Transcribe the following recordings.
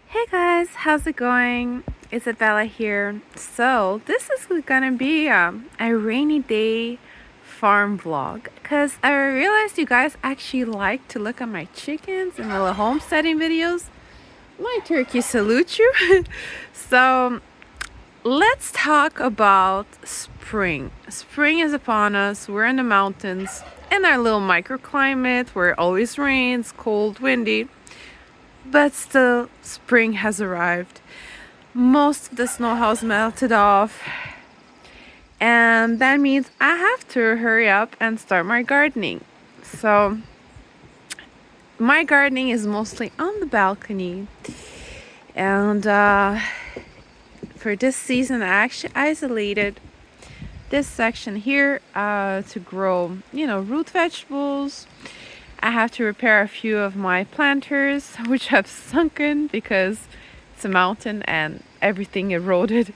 Hey guys, how's it going? Isabella here. So, this is gonna be a rainy day farm vlog because I realized you guys actually like to look at my chickens and my little homesteading videos. My turkey salute you. So, let's talk about spring. Spring is upon us. We're in the mountains in our little microclimate where it always rains, cold, windy. But still, spring has arrived. Most of the snow has melted off, and that means I have to hurry up and start my gardening. So, my gardening is mostly on the balcony, and for this season, I actually isolated this section here to grow, root vegetables. I have to repair a few of my planters, which have sunken because it's a mountain and everything eroded.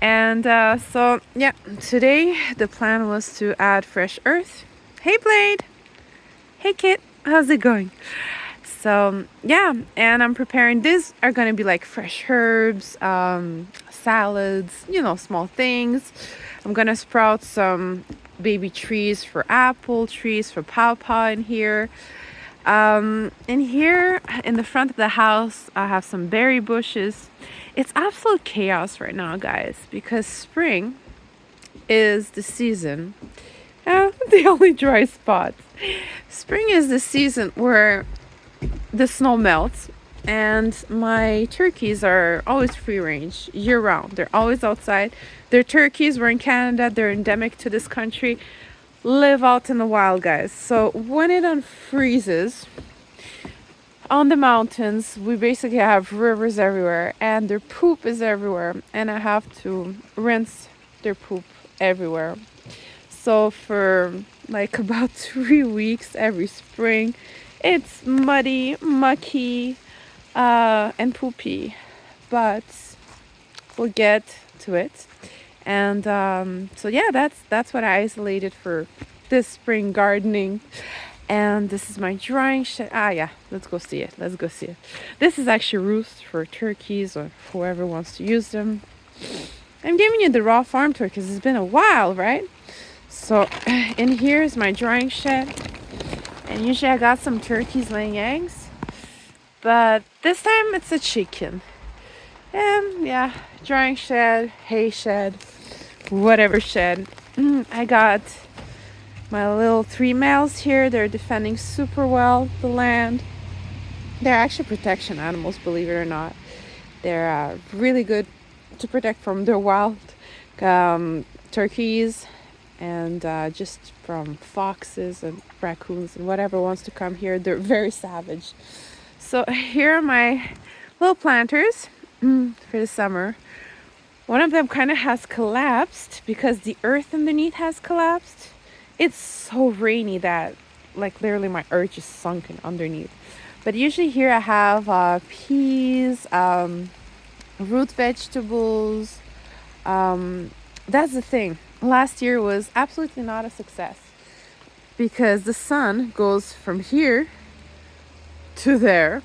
And so, yeah, today the plan was to add fresh earth. Hey, Blade. Hey, Kit. How's it going? So, yeah, and I'm preparing. These are going to be like fresh herbs, salads, small things. I'm going to sprout some baby trees for apple trees for pawpaw in here. In here in the front of the house, I have some berry bushes. It's absolute chaos right now, guys, because spring is the season. The only dry spot. Spring is the season where the snow melts, and my turkeys are always free range year round. They're always outside. They're turkeys. We're in Canada. They're endemic to this country. Live out in the wild, guys. So when it unfreezes on the mountains, we basically have rivers everywhere, and their poop is everywhere, and I have to rinse their poop everywhere. So for like about 3 weeks every spring, it's muddy, mucky, and poopy, but we'll get to it. And so yeah, that's what I isolated for this spring gardening. And this is my drying shed. Yeah, let's go see it. This is actually roost for turkeys or whoever wants to use them. I'm giving you the raw farm tour because it's been a while, right? So in here is my drying shed. And usually I got some turkeys laying eggs. But this time it's a chicken. And yeah, drying shed, hay shed, whatever shed. I got my little 3 males here. They're defending super well the land. They're actually protection animals, believe it or not. They're really good to protect from their wild turkeys and just from foxes and raccoons and whatever wants to come here. They're very savage. So here are my little planters for the summer. One of them kind of has collapsed because the earth underneath has collapsed. It's so rainy that like literally my earth is sunken underneath. But usually here I have peas, root vegetables. That's the thing. Last year was absolutely not a success because the sun goes from here to there,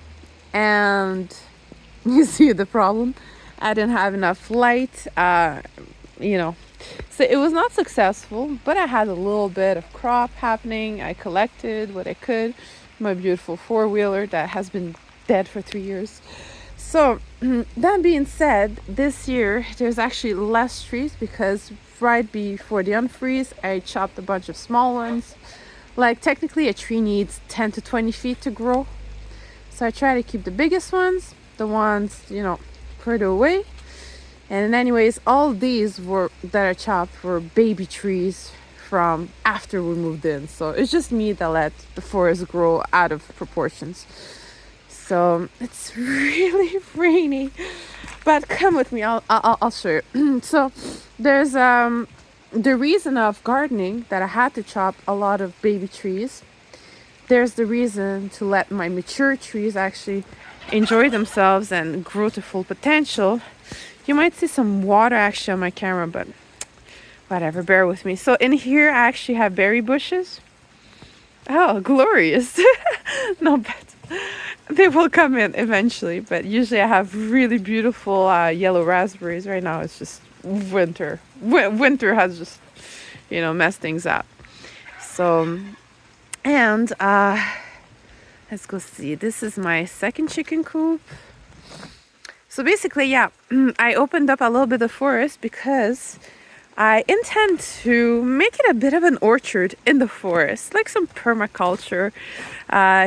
and you see the problem. I didn't have enough light, so it was not successful, but I had a little bit of crop happening. I collected what I could. My beautiful 4-wheeler that has been dead for 3 years. So that being said, this year there's actually less trees because right before the unfreeze, I chopped a bunch of small ones. Like technically a tree needs 10 to 20 feet to grow. So I try to keep the biggest ones, the ones, further away. And anyways, all these that I chopped were baby trees from after we moved in. So it's just me that let the forest grow out of proportions. So it's really rainy, but come with me. I'll show you. So there's the reason of gardening that I had to chop a lot of baby trees. There's the reason to let my mature trees actually enjoy themselves and grow to full potential. You might see some water actually on my camera, but whatever, bear with me. So in here I actually have berry bushes. Oh, glorious. No, but They will come in eventually, but usually I have really beautiful yellow raspberries. Right now it's just winter. Winter has just, messed things up. So, and let's go see. This is my second chicken coop. So basically, yeah, I opened up a little bit of forest because I intend to make it a bit of an orchard in the forest, like some permaculture.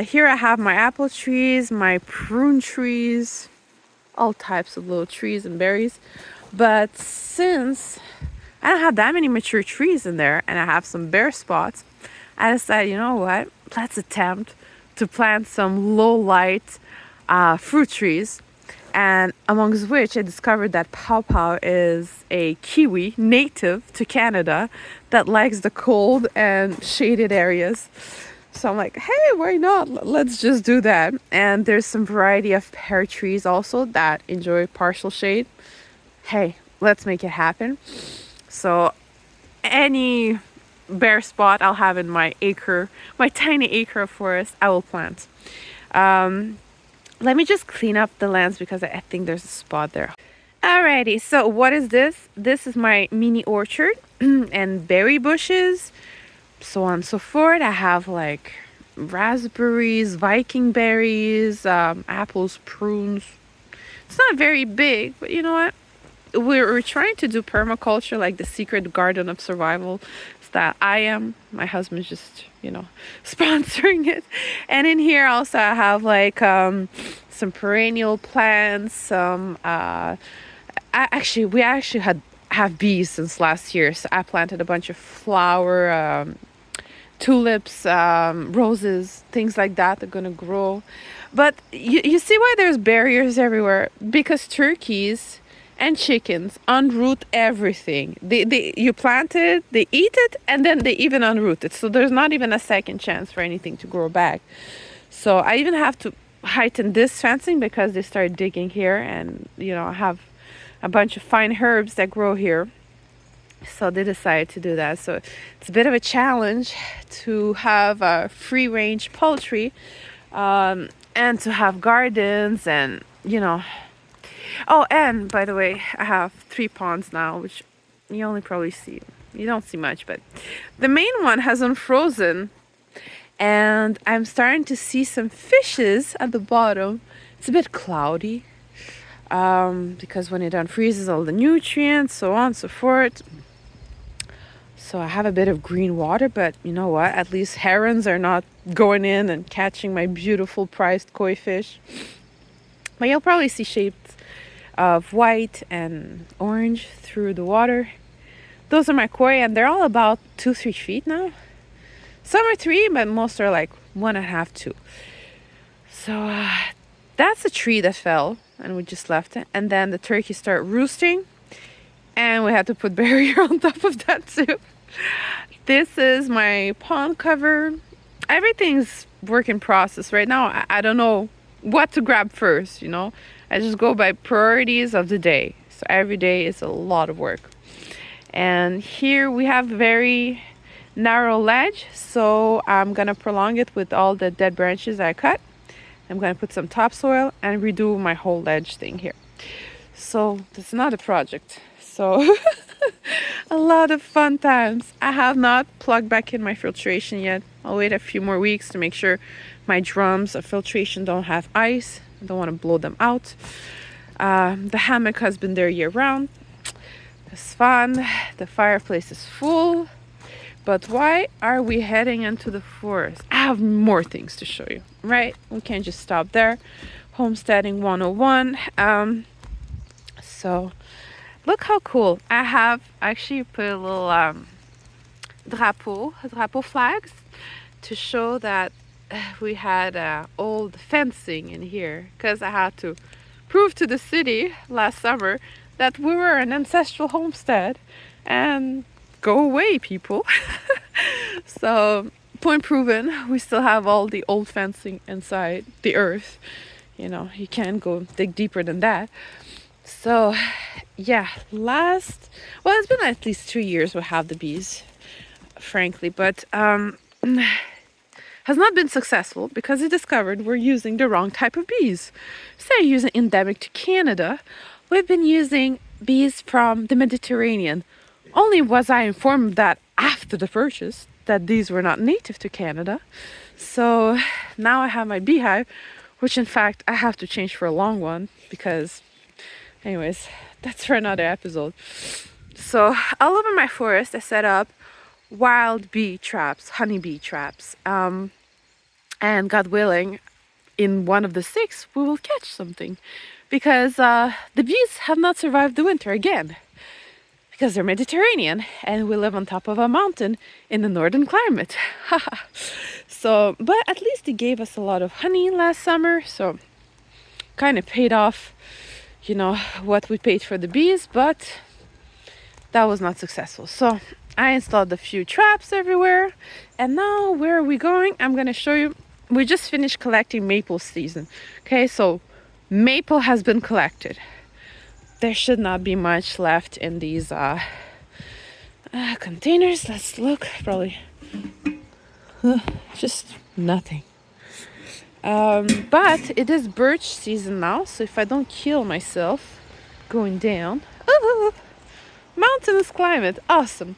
Here I have my apple trees, my prune trees, all types of little trees and berries. But since I don't have that many mature trees in there and I have some bare spots, I decided, you know what, let's attempt to plant some low light fruit trees. And amongst which I discovered that pawpaw is a kiwi native to Canada that likes the cold and shaded areas. So I'm like, hey, why not? Let's just do that. And there's some variety of pear trees also that enjoy partial shade. Hey, let's make it happen. So any bare spot I'll have in my acre, my tiny acre of forest, I will plant. Let me just clean up the lens because I think there's a spot there. Alrighty, so what is this? This is my mini orchard and berry bushes, so on and so forth. I have like raspberries, Viking berries, apples, prunes. It's not very big, but you know what? We're trying to do permaculture, like the secret garden of survival that I am. My husband's just, sponsoring it. And in here also I have like some perennial plants, some we actually have bees since last year. So I planted a bunch of flower, tulips, roses, things like that are gonna grow. But you see why there's barriers everywhere? Because turkeys and chickens unroot everything. You plant it, they eat it, and then they even unroot it. So there's not even a second chance for anything to grow back. So I even have to heighten this fencing because they start digging here, and I have a bunch of fine herbs that grow here. So they decided to do that. So it's a bit of a challenge to have a free range poultry, and to have gardens and Oh, and by the way, I have 3 ponds now, which you only probably see. You don't see much, but the main one has unfrozen, and I'm starting to see some fishes at the bottom. It's a bit cloudy, because when it unfreezes, all the nutrients, so on and so forth. So I have a bit of green water, but you know what? At least herons are not going in and catching my beautiful prized koi fish. But you'll probably see shapes of white and orange through the water. Those are my koi, and they're all about 2-3 feet now. Some are 3, but most are like 1.5, 2. So that's a tree that fell, and we just left it. And then the turkeys start roosting, and we had to put barrier on top of that too. This is my pond cover. Everything's work in process right now. I don't know what to grab first, I just go by priorities of the day. So every day is a lot of work. And here we have very narrow ledge, so I'm gonna prolong it with all the dead branches I cut. I'm gonna put some topsoil and redo my whole ledge thing here. So it's not a project. So a lot of fun times. I have not plugged back in my filtration yet. I'll wait a few more weeks to make sure my drums of filtration don't have ice. I don't want to blow them out. The hammock has been there year round. It's fun. The fireplace is full. But why are we heading into the forest? I have more things to show you, right? We can't just stop there. Homesteading 101. So look how cool. I have actually put a little drapeau flags to show that we had old fencing in here, because I had to prove to the city last summer that we were an ancestral homestead, and go away, people. So point proven. We still have all the old fencing inside the earth. You can't go dig deeper than that. So yeah, it's been at least 2 years we have the bees, frankly, but has not been successful because I discovered we're using the wrong type of bees. Instead of using endemic to Canada, we've been using bees from the Mediterranean. Only was I informed that after the purchase that these were not native to Canada. So now I have my beehive, which in fact I have to change for a long one because, anyways, that's for another episode. So all over my forest I set up wild bee traps, honeybee traps. And God willing, in one of the 6 we will catch something because the bees have not survived the winter again because they're Mediterranean and we live on top of a mountain in the northern climate. So, but at least it gave us a lot of honey last summer, so kind of paid off, you know, what we paid for the bees, but that was not successful. So I installed a few traps everywhere, and now where are we going? I'm gonna show you. We just finished collecting maple season. Okay, so maple has been collected. There should not be much left in these containers. Let's look. Probably just nothing. But it is birch season now, so if I don't kill myself going down, mountainous climate, awesome.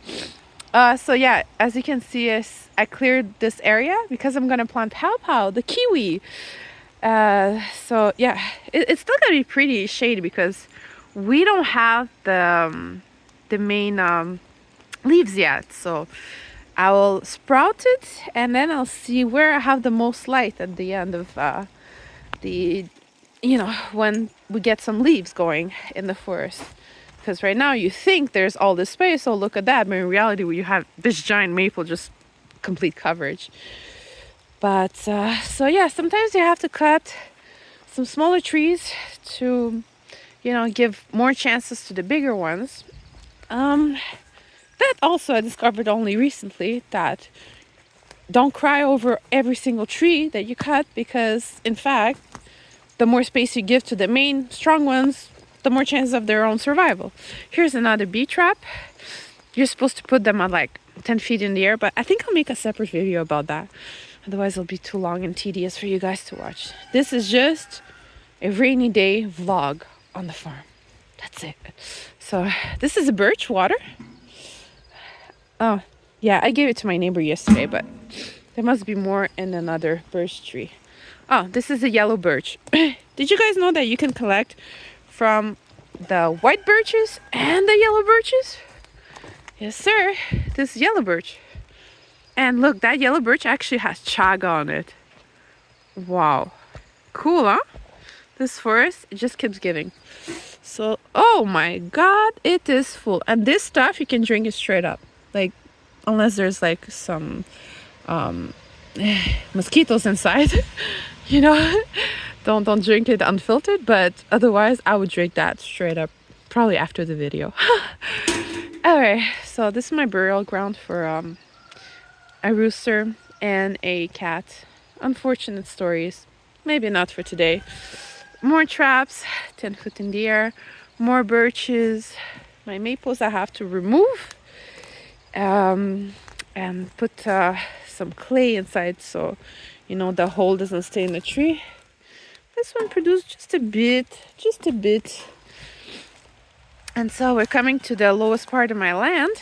So yeah, as you can see, I cleared this area because I'm gonna plant pawpaw, the kiwi. So yeah, it's still gonna be pretty shady because we don't have the main leaves yet. So I will sprout it and then I'll see where I have the most light at the end of when we get some leaves going in the forest. Because right now you think there's all this space, oh look at that, but in reality you have this giant maple, just complete coverage. But so yeah, sometimes you have to cut some smaller trees to, you know, give more chances to the bigger ones. That also I discovered only recently, that don't cry over every single tree that you cut, because in fact the more space you give to the main strong ones, the more chances of their own survival. Here's another bee trap. You're supposed to put them at like 10 feet in the air, but I think I'll make a separate video about that. Otherwise it'll be too long and tedious for you guys to watch. This is just a rainy day vlog on the farm. That's it. So this is a birch water. Oh yeah, I gave it to my neighbor yesterday, but there must be more in another birch tree. Oh, this is a yellow birch. Did you guys know that you can collect from the white birches and the yellow birches? Yes sir, this yellow birch. And look, that yellow birch actually has chaga on it. Wow, cool, huh? This forest, it just keeps giving. So, oh my god, it is full. And this stuff you can drink it straight up, like, unless there's like some mosquitoes inside. You know, don't drink it unfiltered, but otherwise I would drink that straight up, probably after the video. Alright, so this is my burial ground for a rooster and a cat. Unfortunate stories, maybe not for today. More traps, 10 foot in the air, more birches, my maples I have to remove, and put some clay inside so, you know, the hole doesn't stay in the tree. This one produced just a bit. And so we're coming to the lowest part of my land.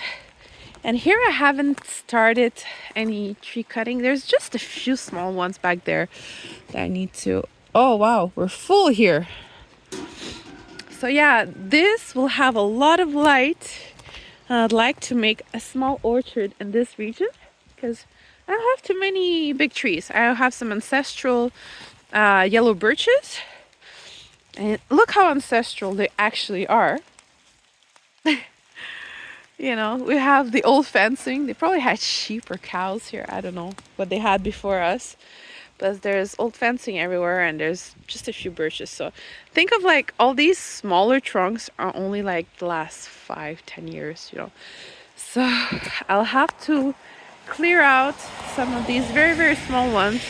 And here I haven't started any tree cutting. There's just a few small ones back there that I need to... Oh wow, we're full here. So yeah, this will have a lot of light. I'd like to make a small orchard in this region because I don't have too many big trees. I have some ancestral yellow birches. And look how ancestral they actually are. You know, we have the old fencing. They probably had sheep or cows here. I don't know what they had before us. But there's old fencing everywhere and there's just a few birches. So think of like all these smaller trunks are only like the last 5-10 years, you know. So I'll have to clear out some of these very, very small ones,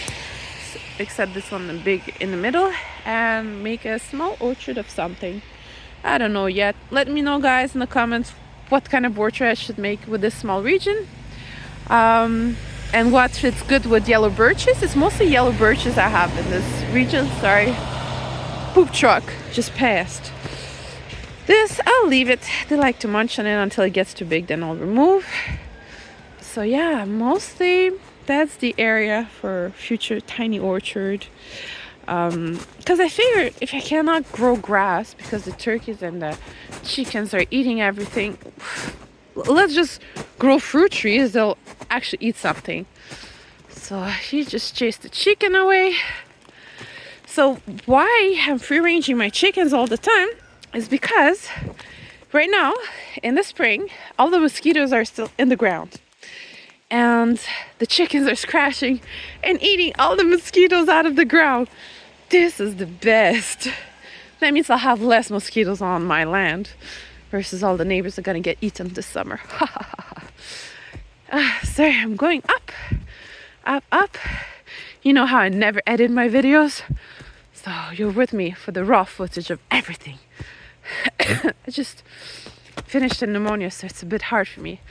except this one, the big in the middle, and make a small orchard of something. I don't know yet. Let me know, guys, in the comments what kind of orchard I should make with this small region. And what fits good with yellow birches? It's mostly yellow birches I have in this region. Sorry. Poop truck just passed. This, I'll leave it. They like to munch on it until it gets too big, then I'll remove. So yeah, mostly that's the area for future tiny orchard. Because I figured if I cannot grow grass because the turkeys and the chickens are eating everything, let's just grow fruit trees. They'll actually eat something. So he just chased the chicken away. So why I'm free ranging my chickens all the time is because right now in the spring all the mosquitoes are still in the ground and the chickens are scratching and eating all the mosquitoes out of the ground. This is the best. That means I'll have less mosquitoes on my land versus all the neighbors are gonna get eaten this summer. Sorry, I'm going up. You know how I never edit my videos, so you're with me for the raw footage of everything. I just finished a pneumonia, so it's a bit hard for me.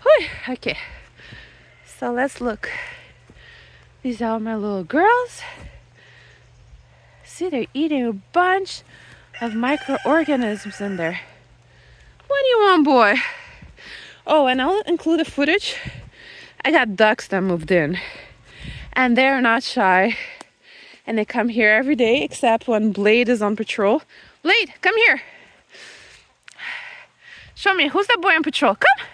Whew, okay, so let's look. These are my little girls. See, they're eating a bunch of microorganisms in there. What do you want, boy? Oh, and I'll include the footage. I got ducks that moved in, and they're not shy, and they come here every day except when Blade is on patrol. Blade, come here. Show me, who's that boy on patrol? Come.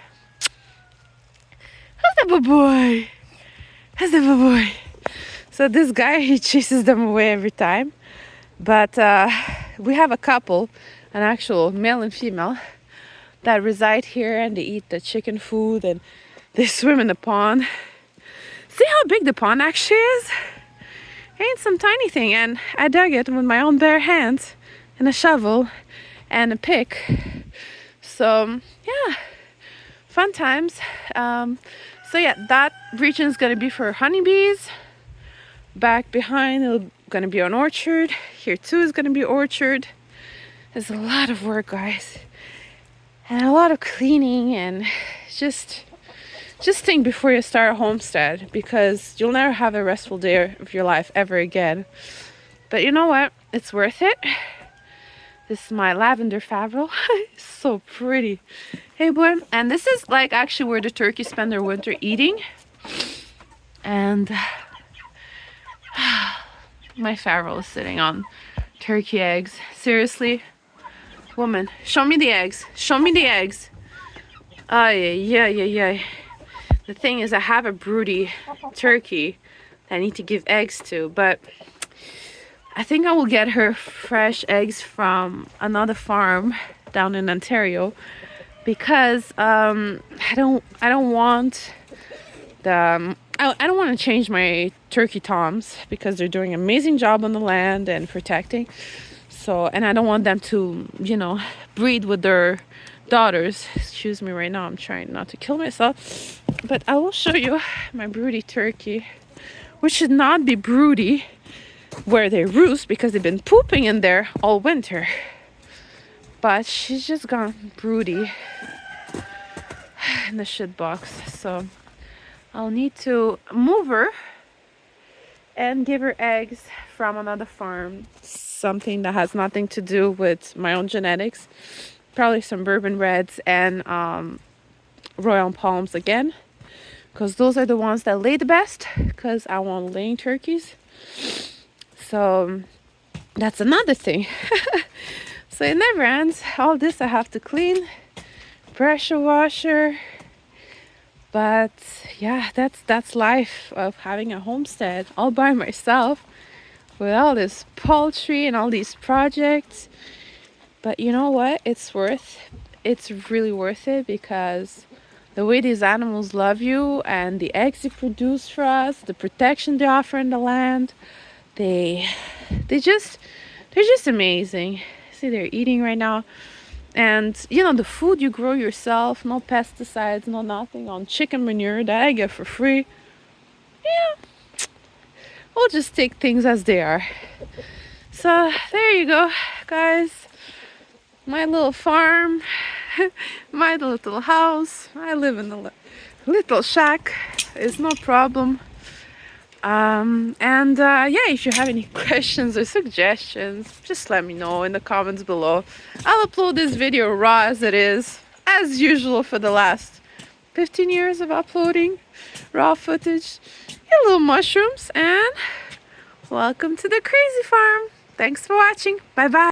Who's that boy? Who's that boy? So this guy, he chases them away every time. But we have a couple, an actual male and female, that reside here, and they eat the chicken food and they swim in the pond. See how big the pond actually is? Ain't some tiny thing, and I dug it with my own bare hands and a shovel and a pick. So yeah, fun times. So yeah, that region is gonna be for honeybees. Back behind it's gonna be an orchard. Here too is gonna be orchard. There's a lot of work, guys, and a lot of cleaning, and just think before you start a homestead, because you'll never have a restful day of your life ever again. But you know what? It's worth it. This is my lavender Favreau. It's so pretty. Hey, boy. And this is like actually where the turkeys spend their winter eating. And my Favreau is sitting on turkey eggs. Seriously? Woman, show me the eggs. Show me the eggs. Oh, yeah. The thing is, I have a broody turkey that I need to give eggs to, but I think I will get her fresh eggs from another farm down in Ontario, because I don't want the I don't want to change my turkey toms, because they're doing an amazing job on the land and protecting. So, and I don't want them to, you know, breed with their daughters. Excuse me, right now I'm trying not to kill myself. But I will show you my broody turkey, which should not be broody where they roost, because they've been pooping in there all winter. But she's just gone broody in the shit box. So I'll need to move her and give her eggs from another farm. Something that has nothing to do with my own genetics. Probably some bourbon reds and Royal Palms again, because those are the ones that lay the best, because I want laying turkeys. So that's another thing. So it never ends. All this I have to clean, pressure washer. But yeah, that's life of having a homestead all by myself, with all this poultry and all these projects. But you know what? It's really worth it, because the way these animals love you and the eggs they produce for us, the protection they offer in the land, they're just amazing. See, they're eating right now. And you know, the food you grow yourself, no pesticides, no nothing, on chicken manure that I get for free. Yeah, we'll just take things as they are. So there you go, guys. My little farm, my little house. I live in the little shack is no problem. Yeah, if you have any questions or suggestions, just let me know in the comments below. I'll upload this video raw as it is, as usual for the last 15 years of uploading raw footage. Hello mushrooms, and welcome to the crazy farm. Thanks for watching. Bye bye.